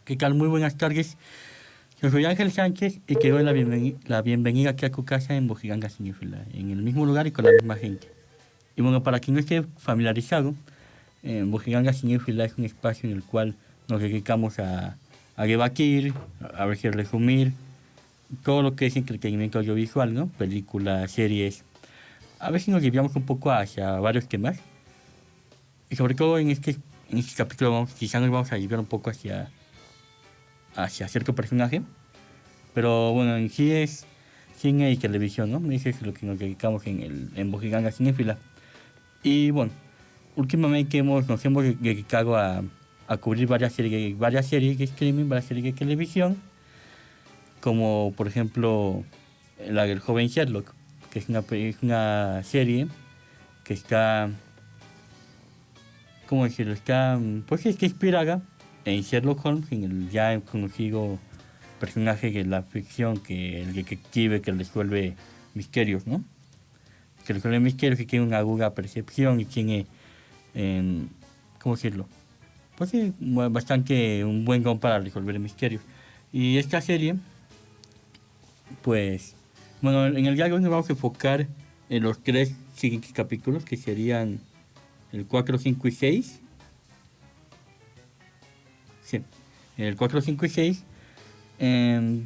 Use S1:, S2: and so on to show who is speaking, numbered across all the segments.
S1: ¿Qué tal? Muy buenas tardes. Yo soy Ángel Sánchez y quiero dar la bienvenida aquí a tu casa en Bojiganga Cinéfila, en el mismo lugar y con la misma gente. Y bueno, para quien no esté familiarizado, Bojiganga Cinéfila es un espacio en el cual nos dedicamos a debatir, a ver si resumir todo lo que es entretenimiento audiovisual, ¿no? Películas, series. A ver si nos desviamos un poco hacia varios temas. Y sobre todo en este capítulo quizá nos vamos a desviar un poco hacia cierto personaje. Pero bueno, en sí es cine y televisión, ¿no? Eso es lo que nos dedicamos en Bojiganga Cinéfila. Y bueno, últimamente nos hemos dedicado a cubrir varias series de streaming, varias series de televisión, como por ejemplo la del joven Sherlock, que es una serie que está, ¿cómo decirlo? Está, pues está inspirada en Sherlock Holmes, en el ya conocido personaje de la ficción, que el detective que resuelve misterios, ¿no? Que resuelve misterios y tiene una aguda percepción y tiene, ¿cómo decirlo? Pues sí, bastante un buen don para resolver misterios. Y esta serie, pues, bueno, en el diálogo nos vamos a enfocar en los tres siguientes capítulos, que serían el 4, 5 y 6. Sí, el 4, 5 y 6.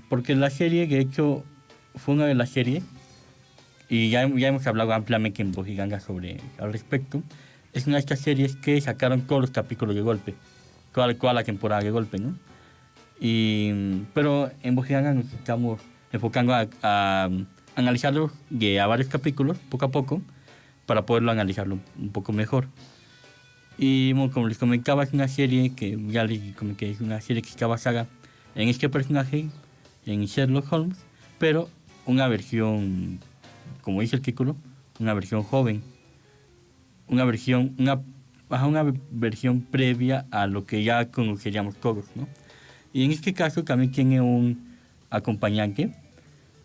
S1: Porque la serie, de hecho, fue una de las series, y ya hemos hablado ampliamente en Bojiganga al respecto. Es una de estas series que sacaron todos los capítulos de golpe, toda la temporada de golpe, ¿no? Pero en Bojiganga nos estamos enfocando a analizarlos a varios capítulos, poco a poco, para poderlo analizarlo un poco mejor. Y bueno, como les comentaba, es una serie que ya les comenté, es una serie que está basada en este personaje, en Sherlock Holmes, pero una versión, como dice el título, una versión joven, una versión previa a lo que ya conoceríamos todos, ¿no? Y en este caso también tiene acompañante,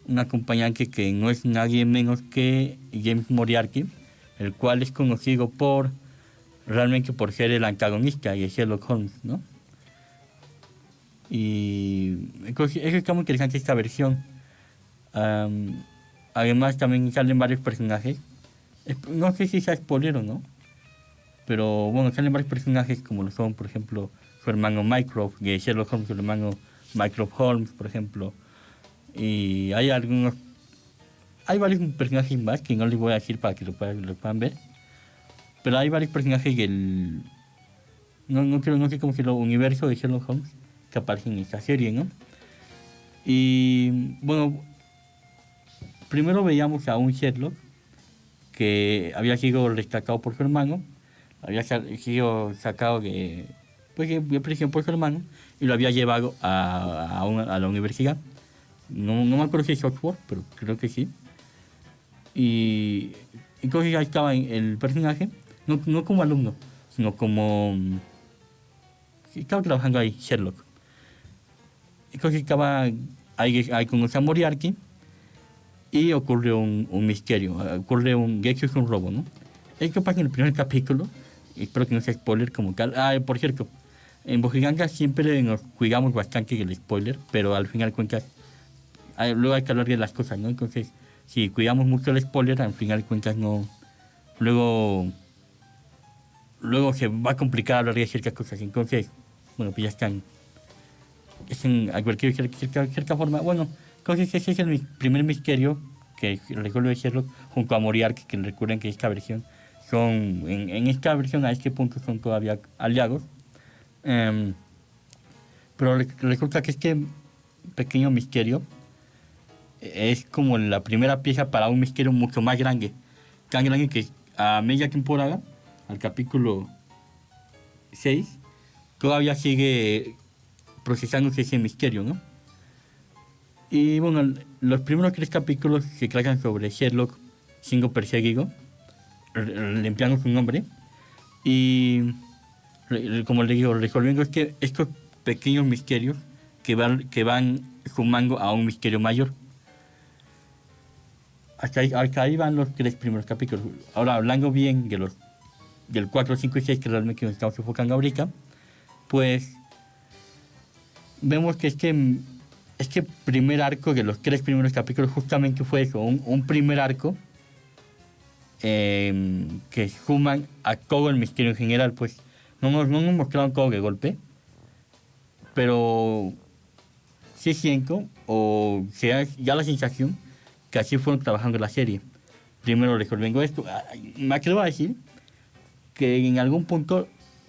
S1: un acompañante que no es nadie menos que James Moriarty, el cual es conocido realmente por ser el antagonista de Sherlock Holmes, ¿no? Y eso está muy interesante, esta versión. Además también salen varios personajes. No sé si sea spoiler o no, pero bueno, salen varios personajes como lo son, por ejemplo, su hermano Mycroft, de Sherlock Holmes, su hermano Mycroft Holmes, por ejemplo. Y hay varios personajes más que no les voy a decir para que lo puedan ver. Pero hay varios personajes no sé cómo decirlo, universo de Sherlock Holmes que aparecen en esta serie, ¿no? Y bueno, primero veíamos a un Sherlock que había sido rescatado por su hermano, había sido sacado de prisión por su hermano y lo había llevado a la universidad. No me acuerdo si es Oxford, pero creo que sí. Y entonces ahí estaba el personaje, no como alumno, sino como... Estaba trabajando ahí, Sherlock. Entonces estaba ahí con los Moriarty y ocurre un misterio, de hecho es un robo, ¿no? Esto pasa en el primer capítulo, espero que no sea spoiler como tal. Por cierto, en Bojiganga siempre nos cuidamos bastante del spoiler, pero al final cuentas, luego hay que hablar de las cosas, ¿no? Entonces, si cuidamos mucho el spoiler, al final cuentas no... Luego se va a complicar hablar de ciertas cosas, entonces, bueno, pues ya están. Es en cualquier cierta forma. Bueno, entonces ese es el primer misterio que resuelve Sherlock junto a Moriarty, que recuerden que esta versión en esta versión a este punto son todavía aliados. Pero resulta que este pequeño misterio es como la primera pieza para un misterio mucho más grande. Tan grande que a media temporada, al capítulo 6, todavía sigue procesándose ese misterio, ¿no? Y bueno, los primeros 3 capítulos se tratan sobre Sherlock siendo perseguido, limpiando su nombre, y como le digo, resolviendo estos pequeños misterios que van sumando a un misterio mayor. Hasta ahí van los 3 primeros capítulos. Ahora, hablando bien del 4, 5 y 6, que realmente nos estamos enfocando ahorita, pues vemos que este primer arco de los 3 primeros capítulos justamente fue eso, un primer arco que suman a todo el misterio en general, pues no nos mostraron todo de golpe, pero sí siento, o sea, ya la sensación que así fueron trabajando la serie. Primero resolviendo esto. Me atrevo a decir que en algún punto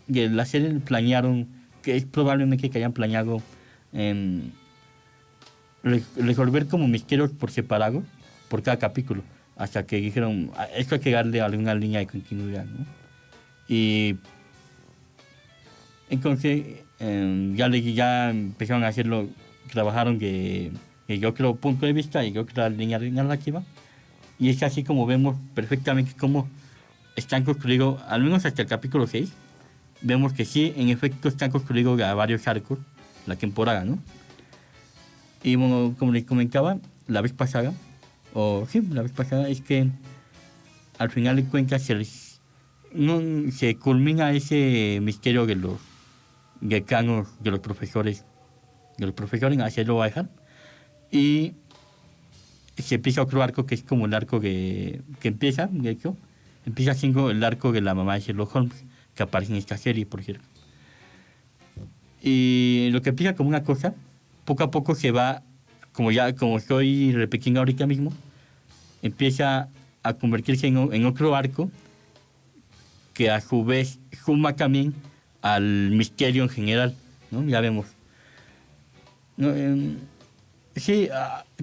S1: de la serie planearon, que es probablemente que hayan planeado resolver como misterios por separado, por cada capítulo, hasta que dijeron, esto hay que darle alguna línea de continuidad, ¿no? Y entonces ya empezaron a hacerlo, trabajaron de otro punto de vista y de otra línea narrativa, y es así como vemos perfectamente cómo están construidos, al menos hasta el capítulo 6, vemos que sí, en efecto, están construidos a varios arcos la temporada, ¿no? Y bueno, como les comentaba la vez pasada, es que al final de cuentas se culmina ese misterio de los decanos, de los profesores hacia lo bajan, y se empieza otro arco que es como el arco que empieza, de hecho, empieza siendo el arco de la mamá de Sherlock Holmes, que aparece en esta serie, por cierto. Y lo que empieza como una cosa, poco a poco se va, como estoy repitiendo ahorita mismo, empieza a convertirse en otro arco que a su vez suma también al misterio en general, ¿no? Ya vemos. No, sí,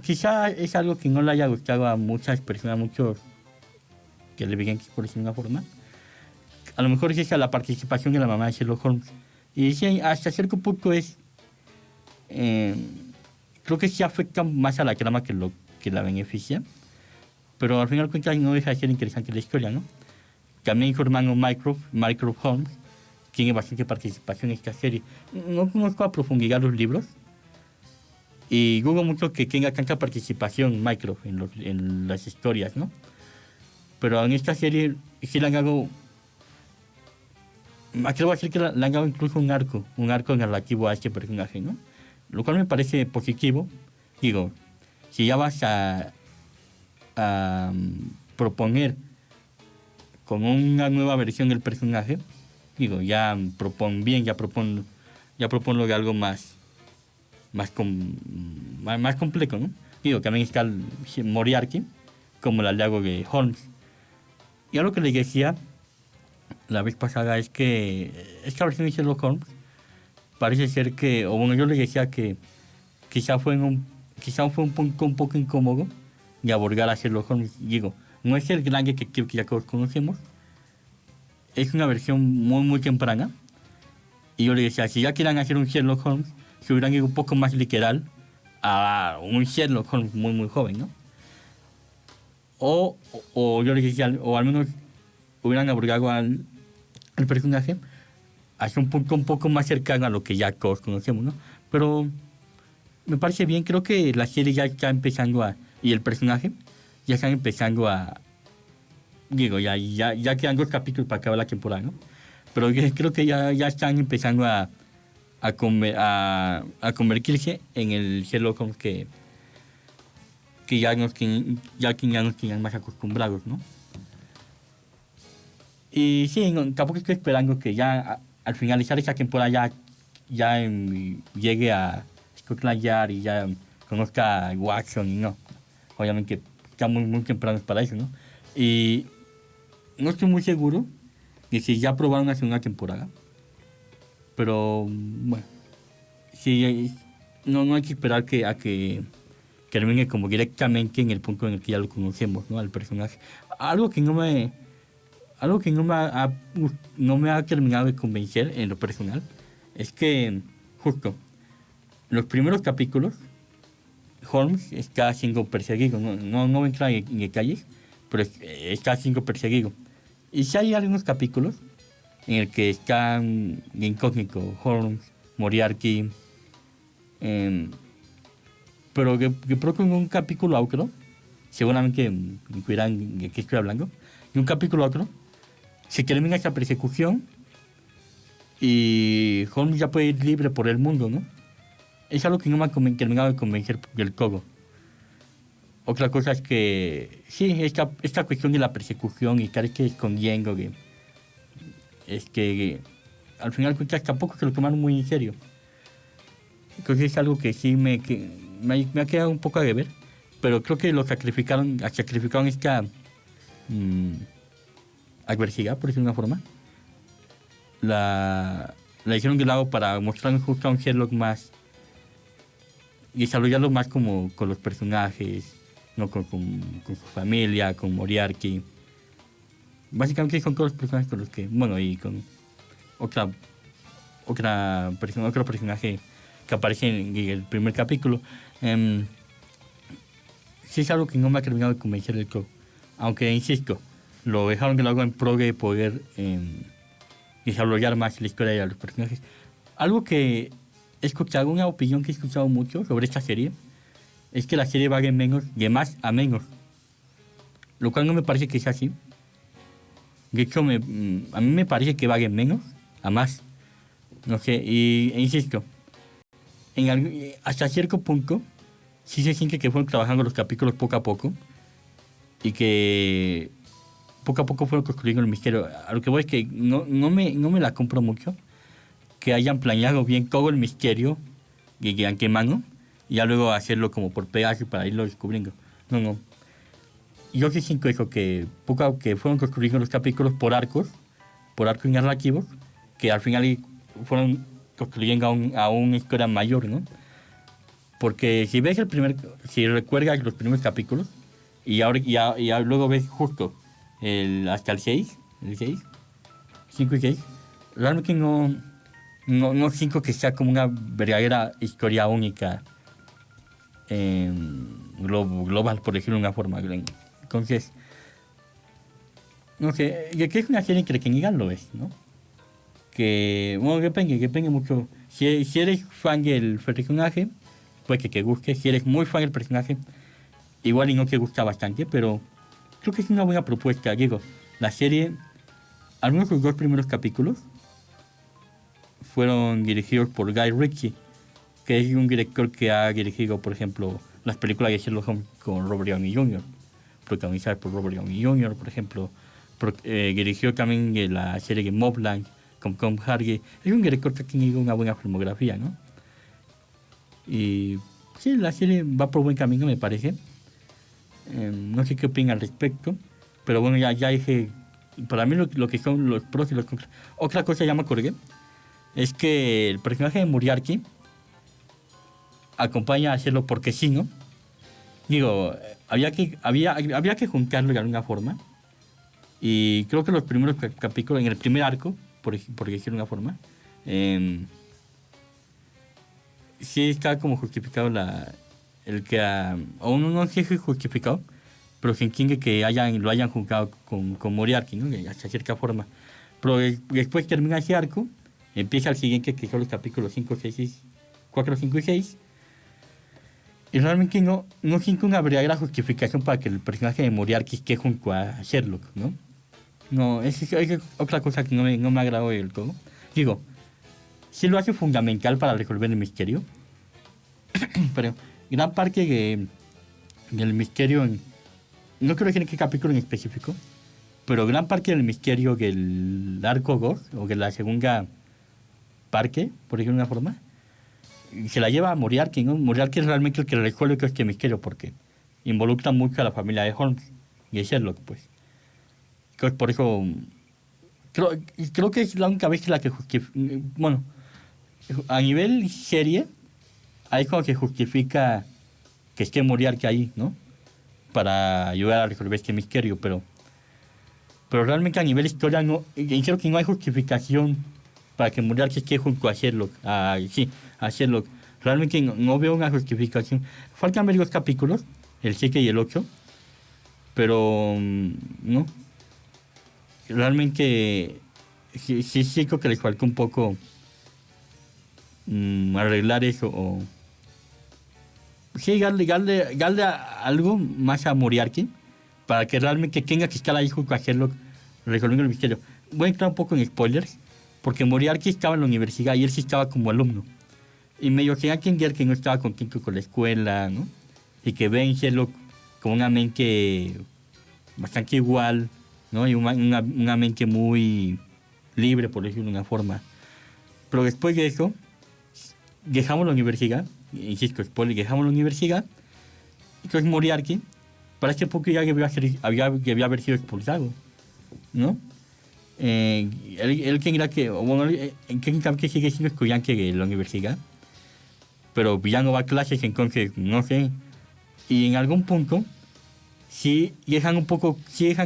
S1: quizá es algo que no le haya gustado a muchas personas, muchos que le veían, por decirlo de una forma. A lo mejor es esa la participación de la mamá de Sherlock Holmes. Y sí, hasta cierto punto eh, creo que sí afecta más a la trama que la beneficia. Pero al final de cuentas no deja de ser interesante la historia, ¿no? También su hermano Mycroft Holmes, tiene bastante participación en esta serie. No conozco a profundidad los libros, y dudo mucho que tenga tanta participación Mycroft en las historias, ¿no? Pero en esta serie sí le han dado, me atrevo a decir que le han dado incluso un arco narrativo a este personaje, ¿no? Lo cual me parece positivo. Digo, si ya vas a proponer con una nueva versión del personaje, digo, ya proponlo de algo más complejo, ¿no? Digo, también está el Moriarty, como el aliado de Holmes. Y algo que les decía la vez pasada es que esta versión de Sherlock Holmes parece ser que, o bueno, yo les decía que quizá fue un punto un poco incómodo de abordar a Sherlock Holmes. Digo, no es el gran detective que ya todos conocemos, es una versión muy temprana. Y yo le decía, si ya quieran hacer un Sherlock Holmes, se hubieran ido un poco más literal a un Sherlock Holmes muy joven, ¿no? O yo le decía, o al menos hubieran abordado al personaje hacia un punto un poco más cercano a lo que ya todos conocemos, ¿no? Pero me parece bien, creo que la serie ya está empezando y el personaje ya están empezando digo, ya quedan 2 capítulos para acabar la temporada, ¿no? Pero creo que ya están empezando a convertirse en el Sherlock Holmes que ya nos tenían más acostumbrados, ¿no? Y sí, tampoco estoy esperando que ya al finalizar esta temporada ya llegue a Scotland Yard y ya conozca a Watson, y no. Obviamente estamos muy tempranos para eso, ¿no? Y no estoy muy seguro de si ya probaron una segunda temporada. Pero bueno, sí, no hay que esperar a que termine como directamente en el punto en el que ya lo conocemos, ¿no? Al personaje. Algo que no me ha terminado de convencer en lo personal es que justo los primeros capítulos Holmes está siendo perseguido, no entra en detalles, pero está siendo perseguido. Y si hay algunos capítulos en el que están de incógnito Holmes, Moriarty, pero que pronto en un capítulo a otro, seguramente me cuidarán de qué estoy hablando, en un capítulo a otro, se termina esta persecución y Holmes ya puede ir libre por el mundo, ¿no? es algo que no me ha terminado de convencer del todo. Otra cosa es que, sí, esta cuestión de la persecución y estar que escondiendo, es que al final de cuentas tampoco se lo tomaron muy en serio. Entonces es algo que sí me ha quedado un poco a deber, pero creo que sacrificaron esta mm, adversidad, por decirlo de una forma. La hicieron de lado para mostrar justo a un Sherlock más, y desarrollarlo más como con los personajes, no con su familia, con Moriarty. Básicamente son todos los personajes con los que, bueno, y con otro personaje que aparece en el primer capítulo. Sí es algo que no me ha terminado de convencer del todo. Aunque, insisto, lo dejaron de lado en pro de poder desarrollar más la historia de los personajes. Algo que he escuchado, una opinión que he escuchado mucho sobre esta serie, es que la serie va de más a menos. Lo cual no me parece que sea así. De hecho, a mí me parece que va de menos a más. No sé, insisto, hasta cierto punto, sí se siente que fueron trabajando los capítulos poco a poco y que poco a poco fueron construyendo el misterio. A lo que voy es que no me la compro mucho, que hayan planeado bien todo el misterio de antemano y ya luego hacerlo como por pedazos para irlo descubriendo. No. Yo sí siento eso, que que fueron construyendo los capítulos por arcos narrativos, que al final fueron construyendo a una historia mayor, ¿no? Porque si recuerdas los primeros capítulos, y ahora ya luego ves justo hasta el 6, 5 y 6, realmente no siento que sea como una verdadera historia única global, por decirlo de una forma. Entonces, no sé, que es una serie entretenida, lo es, ¿no? Que, bueno, depende mucho. Si eres fan del personaje, pues que te guste. Si eres muy fan del personaje, igual y no te gusta bastante, pero creo que es una buena propuesta. Digo, la serie, al menos los 2 primeros capítulos, fueron dirigidos por Guy Ritchie, que es un director que ha dirigido, por ejemplo, las películas de Sherlock Holmes con Robert Downey Jr., protagonizadas por Robert Downey Jr., por ejemplo. Dirigió también la serie de Mobland con Tom Hardy. Es un director que ha tenido una buena filmografía, ¿no? Y sí, la serie va por buen camino, me parece. No sé qué opina al respecto, pero bueno, ya dije, para mí lo que son los pros y los contras. Otra cosa ya me acordé, es que el personaje de Moriarty acompaña a hacerlo porque sí, ¿no? Digo, había que juntarlo de alguna forma. Y creo que los primeros capítulos, en el primer arco, por decirlo de una forma, sí está como justificado o no sé si es justificado, pero se entiende que lo hayan juzgado con Moriarty, ¿no? Hasta cierta forma. Pero después termina ese arco, empieza el siguiente, que son los capítulos 5, 6, 4, 5 y 6. Y realmente no siento una verdadera justificación para que el personaje de Moriarty esté junto a Sherlock, ¿no? No, es otra cosa que no me agradó del todo. Digo, sí lo hace fundamental para resolver el misterio, pero gran parte del misterio, no quiero decir en qué capítulo en específico, pero gran parte del misterio del arco 2, o de la segunda parte, por decirlo de una forma, se la lleva a Moriarty, ¿no? Moriarty es realmente el que resuelve todo este misterio, porque involucra mucho a la familia de Holmes y de Sherlock, pues. Entonces, por eso, creo que es la única vez que la que justifica, bueno, a nivel serie, ahí como que justifica que esté Moriarty ahí, ¿no? Para ayudar a resolver este misterio, pero realmente a nivel historia creo que no hay justificación para que Moriarty esté junto a Sherlock, a Sherlock. Realmente no veo una justificación. Faltan ver los capítulos, el 7 y el 8, pero no. Realmente sí creo que les faltó un poco arreglar eso, o sí, darle algo más a Moriarty para que realmente tenga que estar ahí junto a Sherlock resolviendo el misterio. Voy a entrar un poco en spoilers, porque Moriarty estaba en la universidad y él sí estaba como alumno. Y medio se da a entender que no estaba contento con la escuela, ¿no? Y que ve en Sherlock como una mente bastante igual, ¿no? Y una mente muy libre, por decirlo de una forma. Pero después de eso, dejamos la universidad, insisto, spoiler, dejamos la universidad, entonces Moriarty, para este punto ya debía haber sido expulsado, ¿no? Él tendrá que, bueno, técnicamente sigue siendo estudiante de la universidad, pero ya no va a clases, entonces no sé. Y en algún punto, sí dejan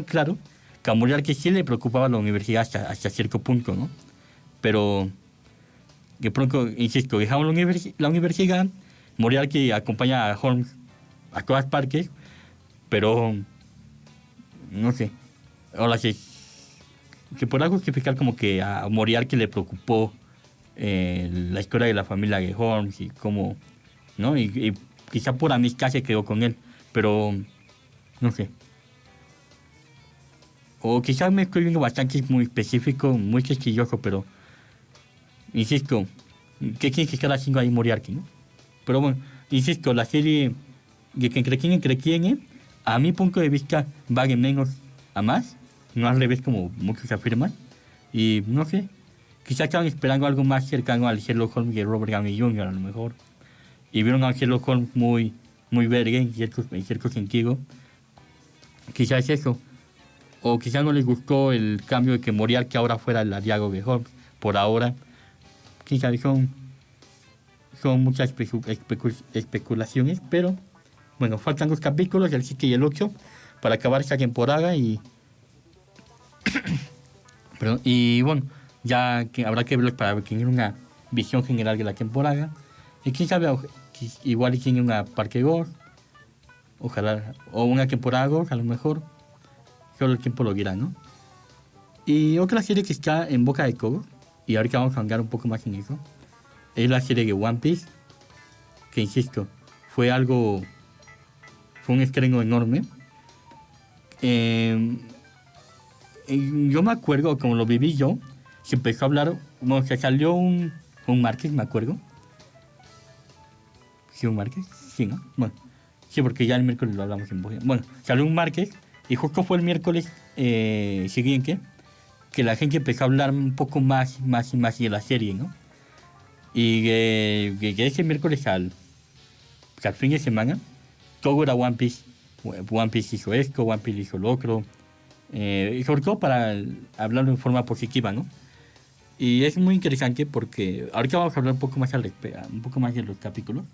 S1: claro que a Moriarty sí le preocupaba la universidad hasta cierto punto, ¿no? Pero de pronto, insisto, dejamos la universidad, Moriarty acompaña a Holmes a todas partes, pero no sé. Ahora sí, se podrá justificar como que a Moriarty le preocupó la historia de la familia de Holmes y cómo, ¿no? Y quizá por amistad se quedó con él, pero no sé. O quizás me estoy viendo bastante muy específico, muy quisquilloso, pero insisto, ¿qué tiene que estar haciendo ahí Moriarty, no? Pero bueno, insisto, la serie de que entretiene, a mi punto de vista, va de menos a más, no al revés como muchos afirman. Y no sé, quizás estaban esperando algo más cercano al Sherlock Holmes de Robert Downey Jr. a lo mejor. Y vieron a Sherlock Holmes muy verga en cierto sentido. Quizás eso. O quizás no les gustó el cambio de que Moriarty ahora fuera el aliado de Holmes. Por ahora, quizás son muchas especulaciones, pero bueno, faltan 2 capítulos, el 7 y el 8, para acabar esta temporada y bueno, ya que habrá que verlos para tener una visión general de la temporada. Y quién sabe, igual y tiene una parte 2, ojalá, o una temporada 2 a lo mejor, solo el tiempo lo dirá, ¿no? Y otra serie que está en boca de todos, y ahorita vamos a andar un poco más en eso, es la serie de One Piece, que insisto, fue un estreno enorme. Yo me acuerdo, como lo viví yo, se empezó a hablar, bueno, se salió un martes, me acuerdo. ¿Sí, un martes? Sí, ¿no? Bueno, sí, porque ya el miércoles lo hablamos en voz. Bueno, salió un martes, y justo fue el miércoles siguiente que la gente empezó a hablar un poco más y más de la serie, ¿no? Y de ese miércoles al fin de semana, todo era One Piece. One Piece hizo esto, One Piece hizo lo otro. Y sobre todo para hablarlo en forma positiva, ¿no? Y es muy interesante porque ahorita vamos a hablar un poco más de los capítulos.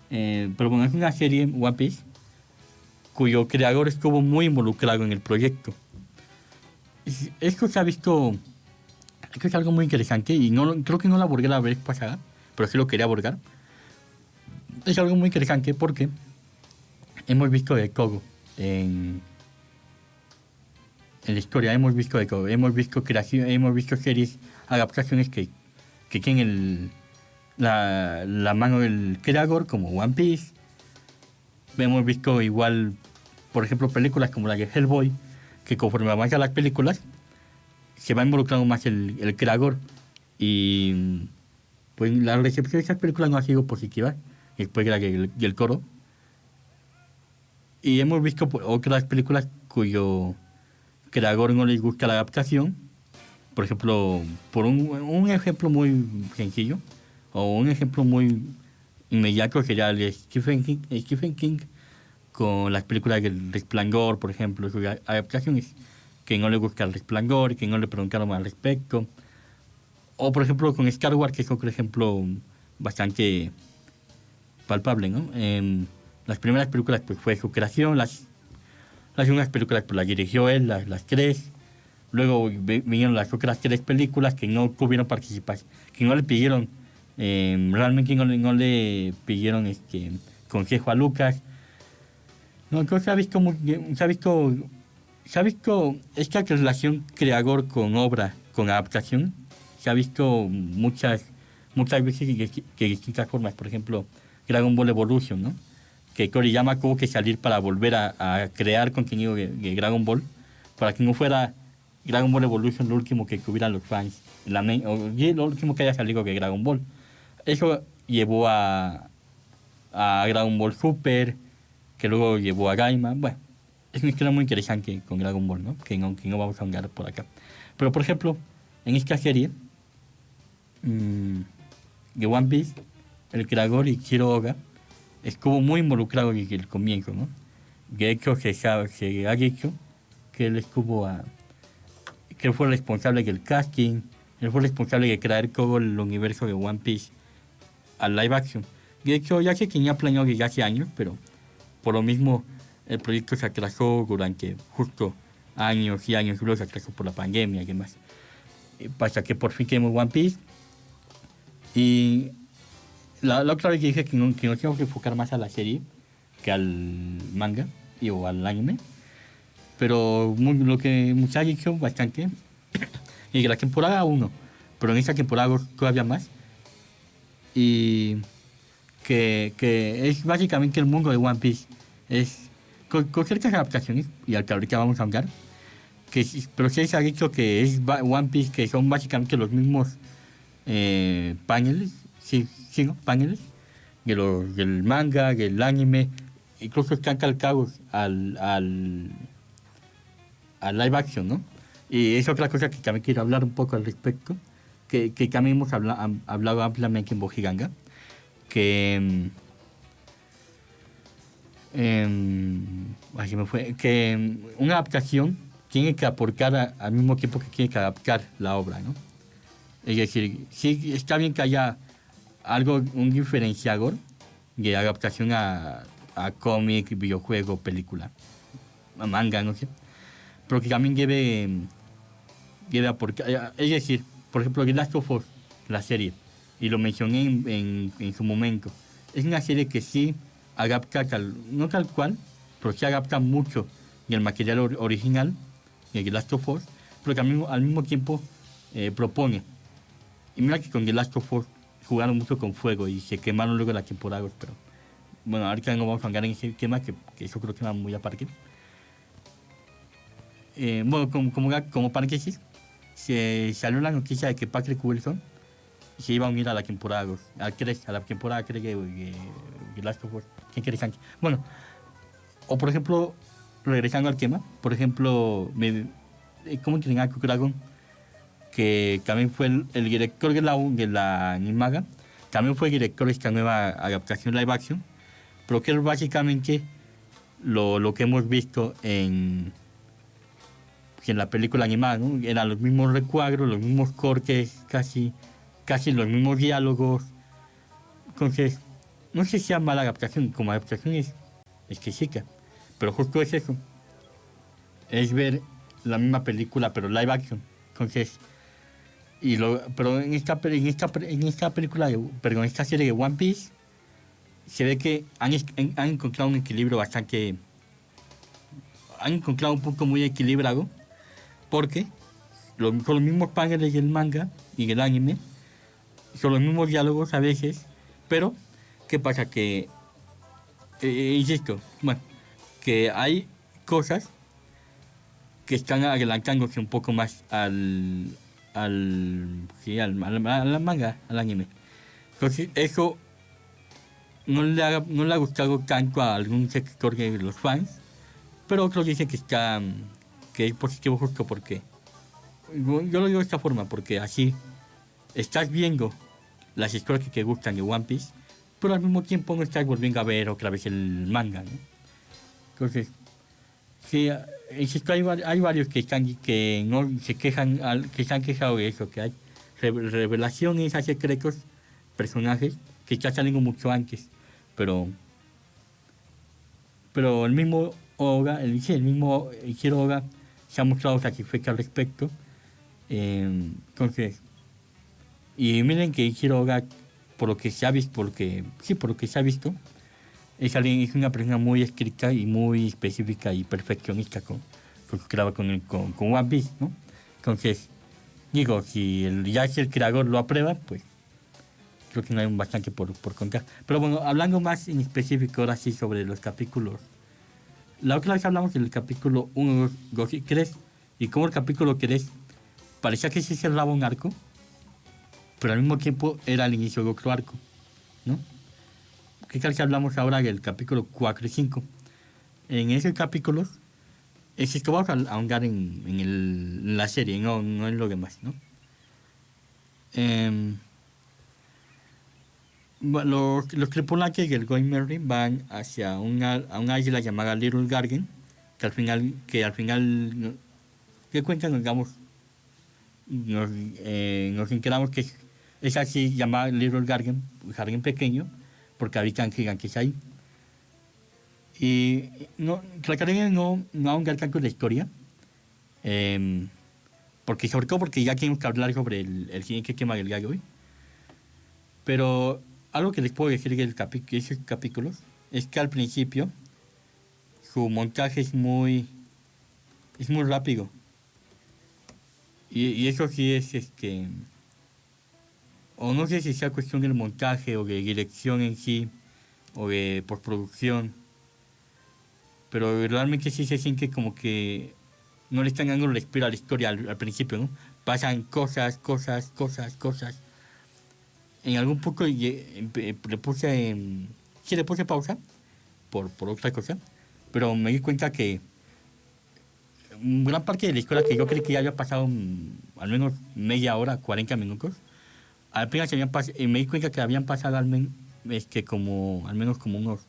S1: Pero bueno, es una serie, One Piece, cuyo creador estuvo muy involucrado en el proyecto. Esto se ha visto, esto es algo muy interesante y creo que no lo abordé la vez pasada, pero sí lo quería abordar. Es algo muy interesante porque hemos visto de todo en la historia, hemos visto de todo. Hemos visto creación, hemos visto series, adaptaciones que tienen la mano del creador, como One Piece. Hemos visto igual, por ejemplo, películas como la de Hellboy, que conforme avanzan las películas, se va involucrando más el creador. Y pues la recepción de esas películas no ha sido positiva, después de la del Toro. Y hemos visto otras películas cuyo creador no les gusta la adaptación. Por ejemplo, por un ejemplo muy sencillo, o un ejemplo muy inmediato sería el de Stephen King con las películas del Resplandor, por ejemplo, sus adaptaciones, que no le gusta el Resplandor y que no le preguntaron al respecto. O por ejemplo con Star Wars, que es otro ejemplo bastante palpable, ¿no? Las primeras películas pues fue su creación, las segundas películas pues las dirigió él, las 3. Luego vinieron las otras 3 películas que no tuvieron participación, que no le pidieron, realmente no le pidieron consejo a Lucas. No, entonces se ha visto esta relación creador con obra, con adaptación, se ha visto muchas veces de distintas formas. Por ejemplo, Dragon Ball Evolution, ¿no? Que Toriyama tuvo que salir para volver a crear contenido de Dragon Ball, para que no fuera Dragon Ball Evolution lo último que tuvieran los fans, lo último que haya salido de Dragon Ball. Eso llevó a Dragon Ball Super, que luego llevó a Gaima. Bueno, es una historia muy interesante con Dragon Ball, ¿no? Que no vamos a hablar por acá. Pero, por ejemplo, en esta serie de One Piece, el creador Ichiro Oda estuvo muy involucrado desde el comienzo, ¿no? De hecho, se ha dicho que él que él fue responsable del casting, él fue responsable de crear todo el universo de One Piece al live action. De hecho, ya se tenía planeado desde hace años, pero por lo mismo el proyecto se atrasó durante justo años y años, luego se atrasó por la pandemia y demás. Hasta que por fin tenemos One Piece. Y la otra vez dije que nos tenemos que enfocar más a la serie que al manga o al anime. Pero lo que mucha ha dicho bastante, y que la temporada 1, pero en esta temporada 2 todavía más, y que es básicamente el mundo de One Piece. Es con ciertas adaptaciones, y al que ahorita vamos a hablar, pero sí se ha dicho que es One Piece, que son básicamente los mismos paneles, sí, ¿no? Paneles del manga, del anime, incluso están calcados al live action, ¿no? Y es otra cosa que también quiero hablar un poco al respecto, que también hemos hablado ampliamente en Bojiganga, que así me fue, que una adaptación tiene que aportar al mismo tiempo que tiene que adaptar la obra, ¿no? Es decir, sí está bien que haya un diferenciador de adaptación a cómic, videojuego, película, a manga, no sé, pero que también debe aportar. Es decir, por ejemplo, The Last of Us, la serie, y lo mencioné en su momento, es una serie que sí adapta, no tal cual, pero sí adapta mucho del material original de The Last of Us, pero también al mismo tiempo propone. Y mira que con The Last of Us jugaron mucho con fuego y se quemaron luego las temporadas, pero bueno, ahorita no vamos a hablar en ese tema, que eso creo que va muy aparte. Bueno, como paréntesis, se salió la noticia de que Patrick Wilson se iba a unir a la temporada 2, a la temporada 3 de Last of Us. Qué interesante. Bueno, o por ejemplo, regresando al tema, por ejemplo, ¿cómo tienen a Dragon? Que también fue el director de la Animaga, también fue el director de esta nueva adaptación live action, pero que es básicamente lo que hemos visto en la película animada, ¿no? Eran los mismos recuadros, los mismos cortes, casi los mismos diálogos. Entonces, no sé si sea mala adaptación, como adaptación es exquisita, pero justo es eso, es ver la misma película pero live action. Entonces, pero en esta película, perdón, en esta serie de One Piece, se ve que han encontrado un equilibrio bastante, han encontrado un punto muy equilibrado, porque son los mismos paneles del manga y del anime, son los mismos diálogos a veces, pero ¿qué pasa? Que, insisto, bueno, que hay cosas que están adelantándose un poco más al manga, al anime. Entonces, eso no le ha gustado tanto a algún sector de los fans, pero otros dicen que es positivo justo porque, yo lo digo de esta forma, porque así estás viendo las historias que te gustan de One Piece, pero al mismo tiempo no estás volviendo a ver otra vez el manga, ¿no? Entonces, sí, insisto, hay varios que no se quejan, que se han quejado de eso, que hay revelaciones, hay secretos, personajes que ya salen mucho antes, pero el mismo el mismo Ichiro Oda se ha mostrado satisfecho al respecto. Entonces, y miren que Ichiro Oda, por lo que se ha visto, por lo que se ha visto, es una persona muy estricta y muy específica y perfeccionista con su trabajo con One Piece, ¿no? Entonces, digo, si ya si el creador lo aprueba, pues creo que no hay bastante por contar. Pero bueno, hablando más en específico ahora sí sobre los capítulos. La otra vez hablamos del capítulo 1, 2 y 3, y cómo el capítulo 3 parecía que se cerraba un arco, pero al mismo tiempo era el inicio de otro arco, ¿no? ¿Qué tal si hablamos ahora del capítulo 4 y 5? En esos capítulos, es esto vamos a ahondar en la serie, no en lo demás, ¿no? Em, los tripulantes del Going Merry van hacia a una isla llamada Little Garden, que al final, ¿qué cuentan? Digamos, nos enteramos que es así llamada Little Garden, jardín pequeño, porque habitan gigantes ahí. Y no, trataré de no ahondar tanto en la historia, eh, porque sobre todo porque ya tenemos que hablar sobre el siguiente tema del día de hoy. Pero algo que les puedo decir de esos capítulos es que al principio su montaje es muy rápido. Y eso sí es o no sé si sea cuestión del montaje o de dirección en sí, o de postproducción, pero realmente sí se siente como que no le están dando respiro a la historia al principio, ¿no? Pasan cosas. En algún punto le puse sí le puse pausa por otra cosa, pero me di cuenta que gran parte de la historia que yo creí que ya había pasado al menos media hora, 40 minutos, apenas se habían pasado, me di cuenta que habían pasado al menos como unos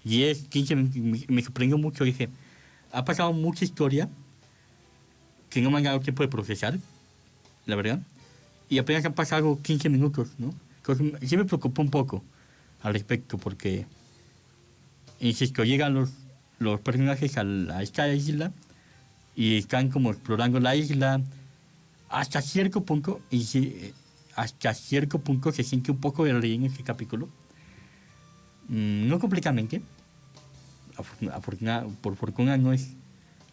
S1: 10, 15 minutos. Me sorprendió mucho, dije, ha pasado mucha historia que no me han dado tiempo de procesar, la verdad, y apenas han pasado 15 minutos, ¿no? Entonces, sí me preocupó un poco al respecto, porque, insisto, llegan los personajes a esta isla y están como explorando la isla hasta cierto punto, hasta cierto punto se siente un poco de relleno en este capítulo. No completamente, por fortuna no es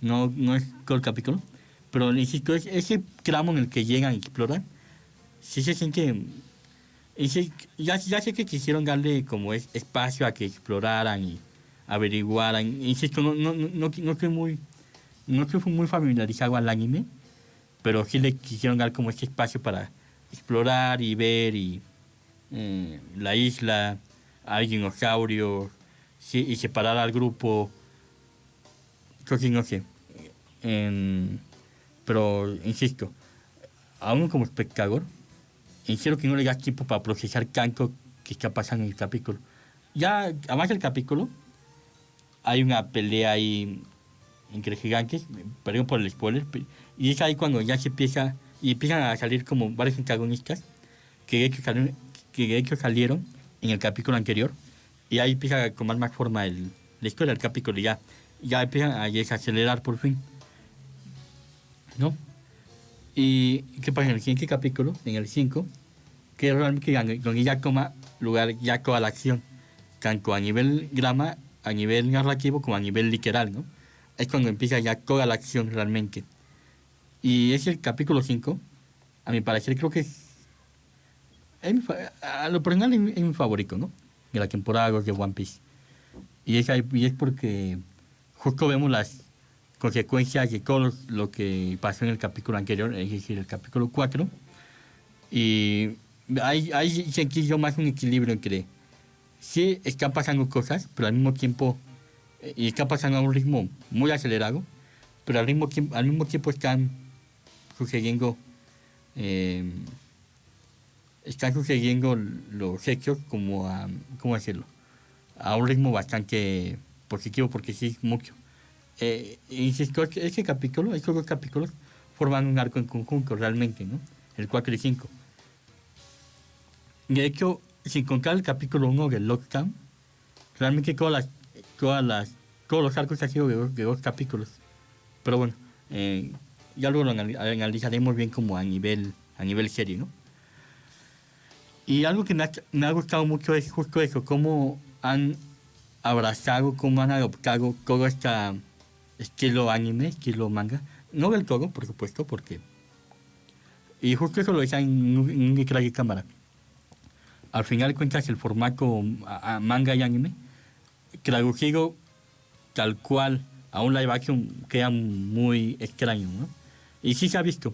S1: todo el capítulo, pero insisto, ese tramo en el que llegan y exploran, sí se siente. Ya sé que quisieron darle como espacio a que exploraran y averiguaran. Insisto, no estoy muy familiarizado al anime, pero sí le quisieron dar como este espacio para explorar y ver la isla, hay dinosaurios, sí, y separar al grupo. Entonces no sé. Em, pero insisto, aún como espectador, quiero que no le das tiempo para procesar tanto que está pasando en el capítulo. Ya, además del capítulo, hay una pelea ahí entre gigantes, perdón por el spoiler, y es ahí cuando ya empiezan a salir como varios antagonistas que de hecho salieron en el capítulo anterior, y ahí empieza a tomar más forma la historia del capítulo, y ya empiezan a desacelerar por fin, ¿no? Y ¿qué pasa en el siguiente capítulo, en el 5? Que es realmente donde ya toma lugar ya toda la acción, tanto a nivel drama, a nivel narrativo, como a nivel literal, ¿no? Es cuando empieza ya toda la acción realmente. Y es el capítulo 5, a mi parecer creo que a lo personal es mi favorito, ¿no? De la temporada 2 de One Piece. Y es porque justo vemos las consecuencias de todo lo que pasó en el capítulo anterior, es decir, el capítulo 4. Y ahí sentí yo más un equilibrio entre sí están pasando cosas, pero al mismo tiempo, y está pasando a un ritmo muy acelerado, pero al mismo tiempo sucediendo, eh, están sucediendo los hechos ¿cómo decirlo? A un ritmo bastante positivo, porque sí es mucho. Insisto, estos dos capítulos forman un arco en conjunto realmente, ¿no? El 4 y 5. De hecho, sin contar el capítulo 1 del Lockdown, realmente todos los arcos han sido de dos capítulos. Pero bueno, ya luego lo analizaremos bien como a nivel serie, ¿no? Y algo que me ha gustado mucho es justo eso, cómo han abrazado, cómo han adoptado todo este estilo anime, estilo manga. No del todo, por supuesto, porque... Y justo eso lo decía en un detrás de cámara. Al final de cuentas, el formato a manga y anime, traducido tal cual a un live action, queda muy extraño, ¿no? Y sí se ha visto.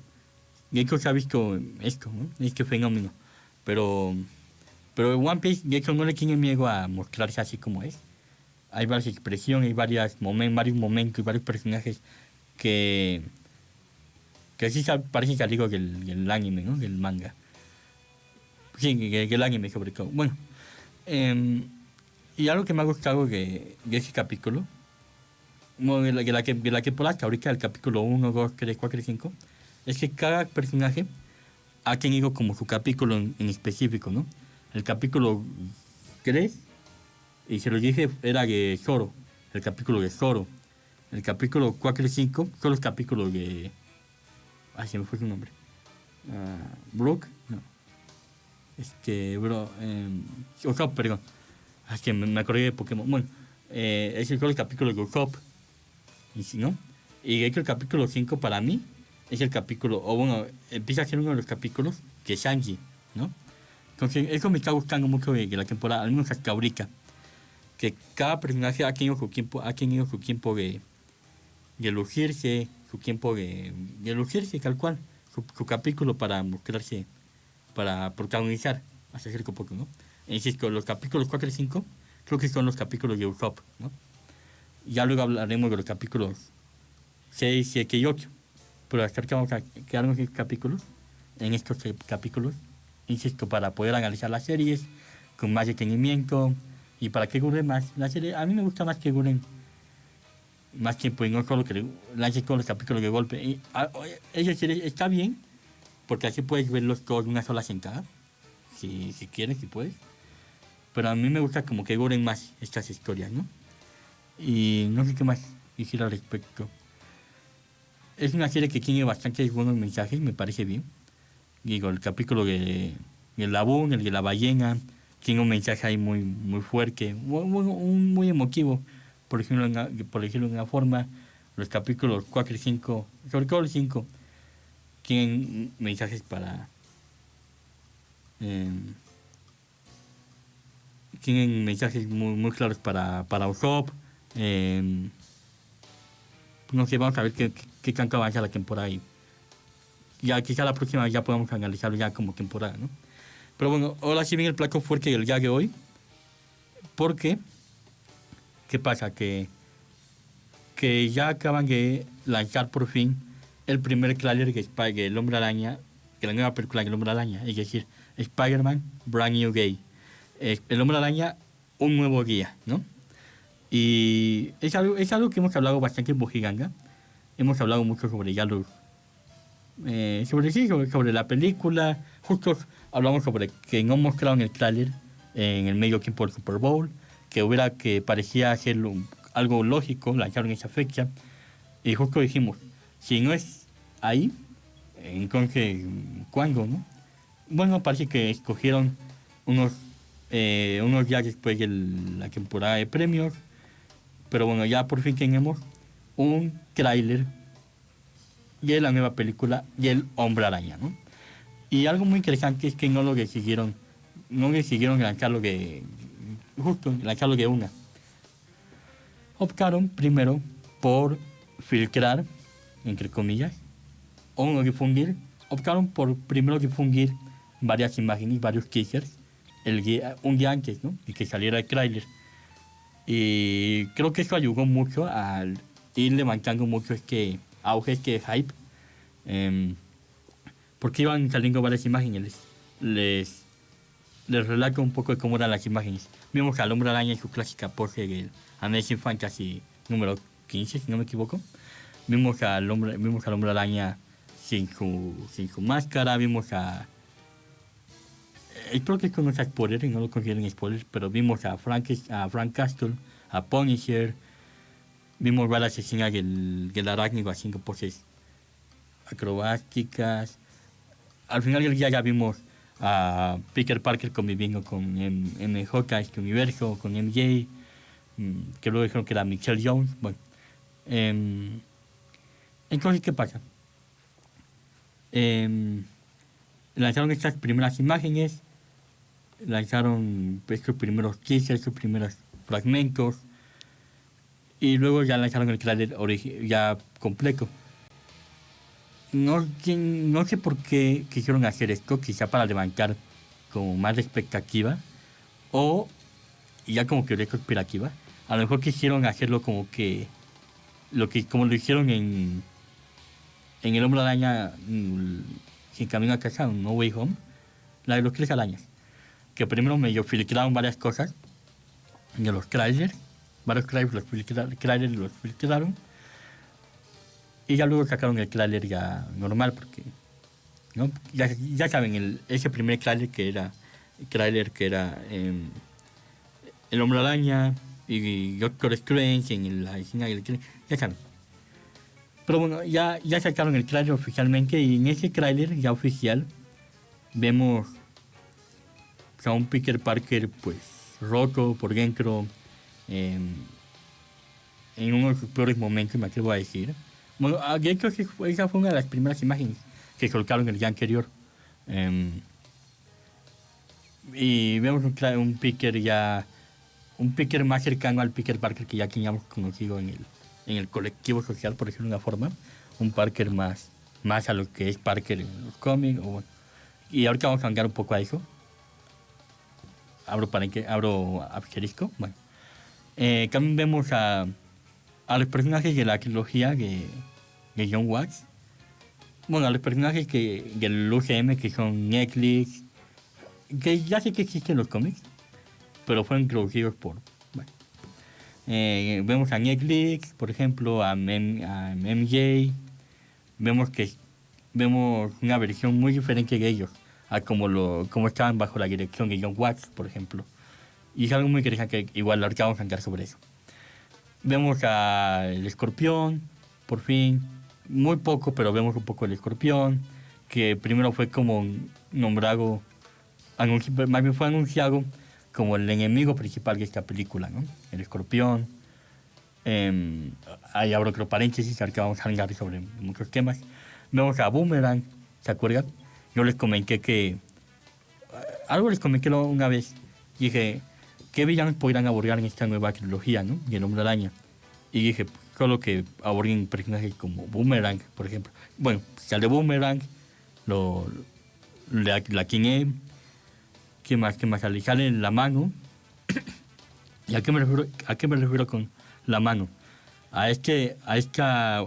S1: De hecho, se ha visto esto, ¿no? Este fenómeno.
S2: Pero, pero One Piece, de hecho, no le tiene miedo a mostrarse así como es. Hay varias expresiones, hay varios momentos y varios personajes que, que sí parecen salidos del anime, ¿no? Del manga. Sí, del anime sobre todo. Bueno, em, y algo que me ha gustado de ese capítulo, bueno, de la temporada hasta ahorita, el capítulo 1, 2, 3, 4 y 5, es que cada personaje ha tenido como su capítulo en específico, ¿no? El capítulo 3, y se lo dije, era de Zoro, el capítulo de Zoro. El capítulo 4 y 5 son los capítulos de... Ay, se me fue su nombre. Brook, no. Bro, Usopp, perdón. Es que me acordé de Pokémon. Bueno, ese fue el capítulo de Usopp, ¿no? Y de hecho el capítulo 5 para mí es el capítulo, o bueno, empieza a ser uno de los capítulos que Sanji, ¿no? Entonces, eso me está gustando mucho de la temporada, al menos hasta ahorita. Que cada personaje ha tenido su tiempo de lucirse, su tiempo de lucirse tal cual, su capítulo para mostrarse, para protagonizar hasta cierto punto, ¿no? Insisto, los capítulos 4 y 5 creo que son los capítulos de Usopp, ¿no? Ya luego hablaremos de los capítulos 6, 7 y 8. Pero hasta que vamos a quedarnos en estos capítulos, insisto, para poder analizar las series con más detenimiento y para que dure más la serie. A mí me gusta más que duren más tiempo y no solo que lancen todos los capítulos de golpe. Esa serie está bien, porque así puedes verlos todos en una sola sentada, si quieres, si puedes. Pero a mí me gusta como que duren más estas historias, ¿no? Y no sé qué más decir al respecto. Es una serie que tiene bastantes buenos mensajes, me parece bien. Digo, el capítulo del labún, el de la ballena, tiene un mensaje ahí muy, muy fuerte, muy emotivo, por decirlo de una forma. Los capítulos 4 y 5, sobre todo el 5, tienen mensajes eh, tienen mensajes muy, muy claros para Usopp. No sé, vamos a ver qué tanto avanza la temporada y ya quizá la próxima ya podamos analizarlo ya como temporada, ¿no? Pero bueno, ahora sí viene el plato fuerte del día de hoy, porque ¿qué pasa? Que ya acaban de lanzar por fin el primer tráiler de El Hombre Araña, de la nueva película del Hombre Araña, es decir, Spider-Man Brand New Day. El Hombre Araña, un nuevo día, ¿no? Y es algo que hemos hablado bastante en Bojiganga. Hemos hablado mucho sobre ya los... sobre la película. Justo hablamos sobre que no mostraron el tráiler en el medio tiempo del Super Bowl, que parecía ser algo lógico, lanzaron esa fecha. Y justo dijimos, si no es ahí, entonces, ¿cuándo, no? Bueno, parece que escogieron unos días después de la temporada de premios. Pero bueno, ya por fin tenemos un tráiler de la nueva película del Hombre Araña, ¿no? Y algo muy interesante es que no decidieron lanzarlo de una. Optaron primero por filtrar, entre comillas, o no difundir. Optaron por primero difundir varias imágenes, varios teasers, un día antes, ¿no? Y que saliera el tráiler. Y creo que eso ayudó mucho al ir levantando mucho auge, hype, porque iban saliendo varias imágenes. Les relato un poco de cómo eran las imágenes. Vimos al Hombre Araña en su clásica pose del Amazing Fantasy número 15, si no me equivoco. Vimos al Hombre Araña sin su máscara, vimos a... Espero que esto no sea spoiler y no lo consideren spoilers, pero vimos a Frank Castle, a Punisher, vimos varias escenas del arácnido haciendo poses acrobáticas. Al final del día ya vimos a Peter Parker conviviendo con MJ, este universo, con MJ, que luego dijeron que era Michelle Jones. Bueno, entonces, ¿qué pasa? Lanzaron estas primeras imágenes, lanzaron sus primeros teasers, sus primeros fragmentos, y luego ya lanzaron el trailer ya completo. No sé por qué quisieron hacer esto, quizá para levantar como más de expectativa, o ya como que de conspirativa. A lo mejor quisieron hacerlo como que como lo hicieron en El Hombre Araña Sin Camino a Casa, No Way Home, la de los 3 arañas, que primero medio filtraron varias cosas de los trailers, varios trailers los filtraron, y ya luego sacaron el trailer ya normal, porque ¿no? Ya saben, ese primer trailer que era El Hombre Araña y Doctor Strange en la escena del tren, ya saben. Pero bueno, ya sacaron el trailer oficialmente, y en ese trailer ya oficial vemos a un Peter Parker pues roto por dentro, en uno de sus peores momentos, me atrevo a decir. Bueno, de hecho esa fue una de las primeras imágenes que colocaron el día anterior. Y vemos un Peter más cercano al Peter Parker que ya teníamos conocido en el colectivo social, por decirlo de una forma. Un Parker más a lo que es Parker en los cómics. Y ahorita vamos a cambiar un poco a eso. Abro asterisco. Bueno. También vemos a los personajes de la trilogía de John Watts. Bueno, a los personajes del UCM, que son Netflix, que ya sé que existen los cómics, pero fueron introducidos por... Bueno. Vemos a Netflix, por ejemplo, a MJ. Vemos una versión muy diferente de ellos, a como estaban bajo la dirección de John Watts, por ejemplo. Y es algo muy interesante que igual ahorita vamos a hablar sobre eso. Vemos al Escorpión, por fin. Muy poco, pero vemos un poco el Escorpión, que primero fue como nombrado, más bien fue anunciado como el enemigo principal de esta película, ¿no? El Escorpión. Ahí abro otro paréntesis, ahorita vamos a hablar sobre muchos temas. Vemos a Boomerang, ¿se acuerdan? Yo les comenté una vez. Dije, ¿qué villanos podrían abordar en esta nueva trilogía, ¿no? Y El Hombre Araña. Y dije, solo que aborden personajes como Boomerang, por ejemplo. Bueno, sale Boomerang, la King. ¿Qué más sale? Sale La Mano. ¿Y a qué me refiero con La Mano? A esta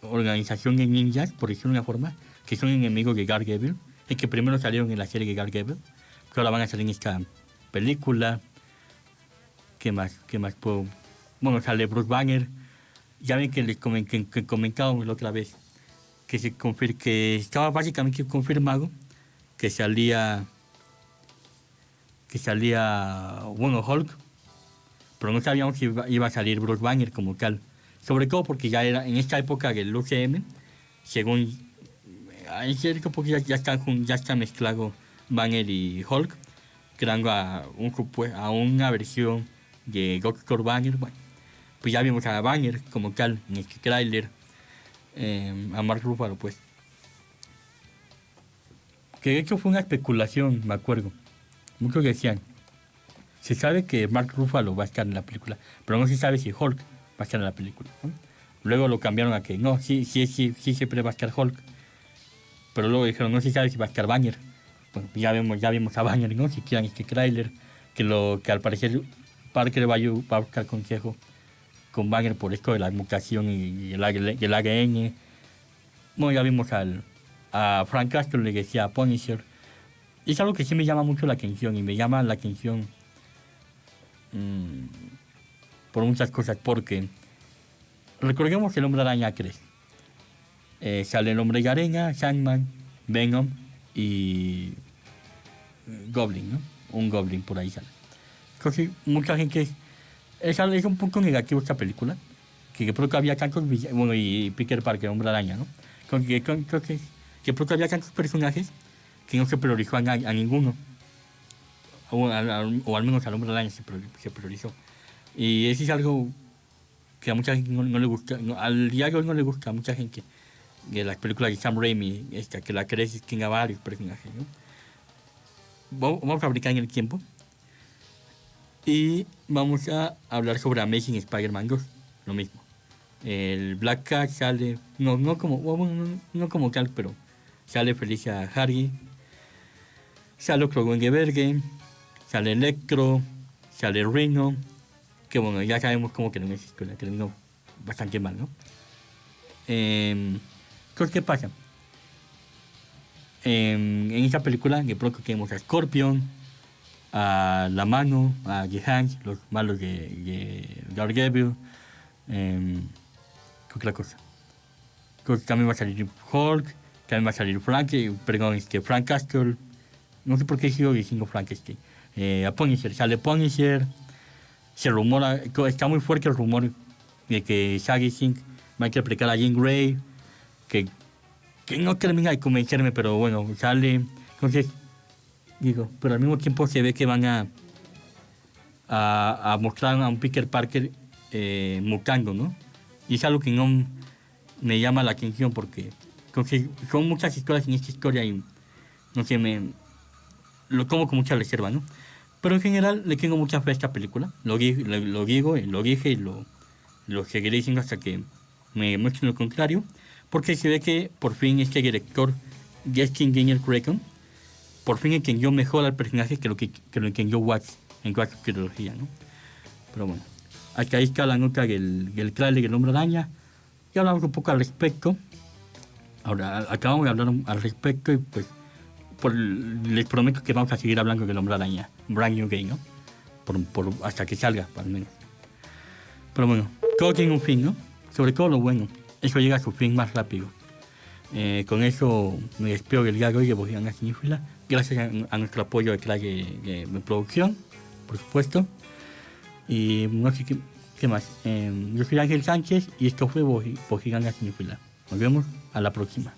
S2: organización de ninjas, por decirlo de una forma, que son enemigos de Daredevil, es que primero salieron en la serie de Daredevil, que ahora van a salir en esta película. ¿Qué más puedo? Bueno, sale Bruce Banner. Ya ven que les comentábamos la otra vez que estaba básicamente confirmado que salía Hulk, pero no sabíamos si iba a salir Bruce Banner como tal. Sobre todo porque ya era en esta época del UCM, según hay cierto porque ya están mezclados Banner y Hulk, creando a una versión de Doctor Banner. Bueno, pues ya vimos a Banner como tal en este tráiler, a Mark Ruffalo, pues. Que de hecho fue una especulación, me acuerdo. Muchos decían, se sabe que Mark Ruffalo va a estar en la película, pero no se sabe si Hulk va a estar en la película, ¿no? Luego lo cambiaron a que no, sí siempre va a estar Hulk. Pero luego dijeron, no se sabe si va a estar Banner. Bueno, ya vimos a Banner, ¿no? Si quieran este tráiler, que al parecer Parker va a buscar consejo con Banner por esto de la mutación y el ADN. Bueno, ya vimos a Frank Castle, le decía a Punisher. Y es algo que sí me llama mucho la atención, y me llama la atención por muchas cosas, porque recordemos El Hombre Araña 3. Sale El Hombre de Arena, Sandman, Venom y Goblin, ¿no? Un Goblin por ahí sale. Entonces, mucha gente... Es un punto negativo esta película, que creo que había tantos villanos, bueno, y Peter Parker, Hombre Araña, ¿no? Que creo que había tantos personajes que no se priorizó a ninguno. O al menos al Hombre Araña se priorizó. Y eso es algo que a mucha gente no le gusta, al diario no le gusta a mucha gente, de las películas de Sam Raimi, que la crees tenga varios personajes, ¿no? Vamos a brincar en el tiempo y vamos a hablar sobre Amazing Spider-Man 2, lo mismo. El Black Cat sale, no como tal, pero sale Felicia Hardy, sale Krogenberg, sale Electro, sale Rhino, que bueno, ya sabemos cómo quedó en esa historia, terminó bastante mal, ¿no? Entonces, ¿qué pasa? En esa película, de pronto tenemos a Scorpion, a La Mano, a The Hanks, los malos de Daredevil, ¿qué otra cosa? Entonces, también va a salir Hulk, también va a salir Frank Castle, no sé por qué sigo diciendo Frankenstein, a Punisher, sale Punisher, se rumora, está muy fuerte el rumor de que Shaggy Singh va a interpretar a Jean Grey, que no termina de convencerme, pero bueno, sale. Entonces, digo, pero al mismo tiempo se ve que van a mostrar a un Peter Parker mutando, ¿no? Y es algo que no me llama la atención porque entonces, son muchas historias en esta historia y no sé, lo tomo con mucha reserva, ¿no? Pero en general le tengo mucha fe a esta película. Lo digo, lo dije y lo seguiré diciendo hasta que me muestren lo contrario. Porque se ve que por fin este director, Justin Daniel Cretton, por fin entendió mejor al personaje que lo entendió Watts en cuanto a trilogía, ¿no? Pero bueno, hasta ahí está la nota del tráiler del Hombre Araña. Ya hablamos un poco al respecto. Ahora, acabamos de hablar al respecto y pues les prometo que vamos a seguir hablando del Hombre Araña, Brand New Day, ¿no? Hasta que salga, al menos. Pero bueno, todo tiene un fin, ¿no? Sobre todo lo bueno. Eso llega a su fin más rápido. Con eso me despido del día de hoy de Bojiganga Cinéfila. Gracias a nuestro apoyo detrás de producción, por supuesto. Y no sé qué más. Yo soy Ángel Sánchez y esto fue Bojiganga Cinéfila. Nos vemos a la próxima.